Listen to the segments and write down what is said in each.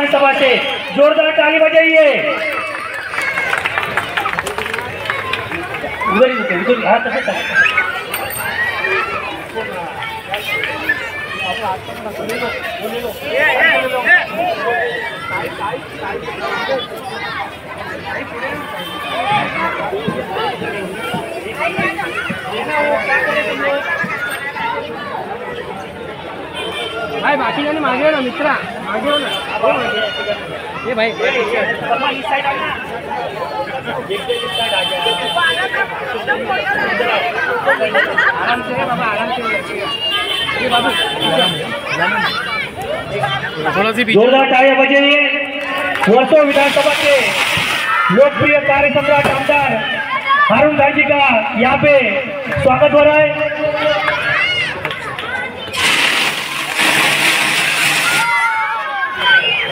विधानसभा से जोरदार ताली बजाइए। उधर हाथ भाई बाकी जाने मागे ना मित्रा, मागे हो ना ये भाई इस साइड आ ना, आराम से बाबा, आराम से ये बाबू थोड़ा सी जोरदार तालियां बजाइए। वर्षों विधानसभा के लोकप्रिय कार्य सम्राट आमदार हारून भाई जी का यहाँ पे स्वागत हो रहा है।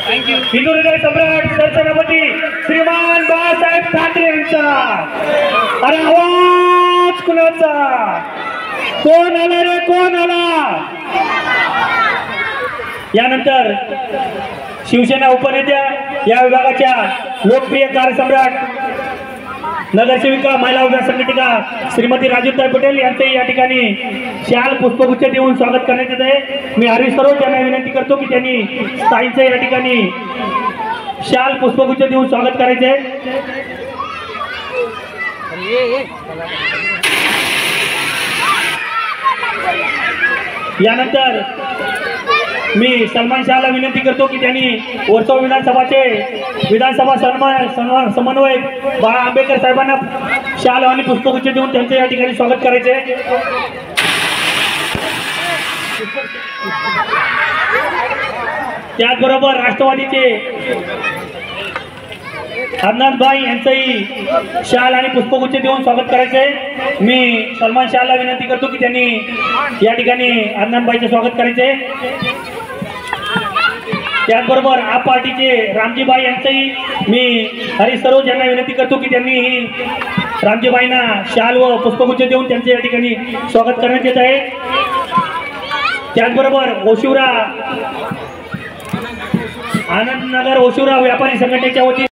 हिंदू हृदय सम्राट सरसेनापती श्रीमान बाळासाहेब ठाकरे यांचा। अरे आवाज कुणाचा? कोण आला रे, कोण आला? यानंतर शिवसेना उपनेत्या या विभागाच्या लोकप्रिय कार्यसम्राट नगरसेविका महिला उभा संघटिका श्रीमती राजूताई पटेल यांचे या ठिकाणी शाल पुष्पगुच्छ देऊन स्वागत करण्यात येत आहे। मी हरीश सरोज यांना विनंती करतो की त्यांनी ताईंचे या ठिकाणी शाल पुष्पगुच्छ देऊन स्वागत करायचे आहे। यानंतर मी सलमान शाहला विनंती करतो की त्यांनी वर्सोवा विधानसभाचे विधानसभा समन्वयक बाळा आंबेडकर साहेबांना शाल आणि पुष्पगुच्छ देऊन त्यांचे या ठिकाणी स्वागत करायचे। त्याचबरोबर राष्ट्रवादीचे अदनान भाई यांचंही शाल आणि पुष्पगुच्छ देऊन स्वागत करायचे। मी सलमान शाहला विनंती करतो की त्यांनी या ठिकाणी अदनान भाईचे स्वागत करायचे। त्याचबरोबर आप पार्टीचे रामजीभाई यांचंही मी हरीश सरोज यांना विनंती करतो की त्यांनी रामजीभाईंना शाल व पुष्पगुच्छ देऊन त्यांचे या ठिकाणी स्वागत करण्यात येत आहे। त्याचबरोबर ओशिवरा आनंदनगर ओशिवरा व्यापारी संघटनेच्या वतीने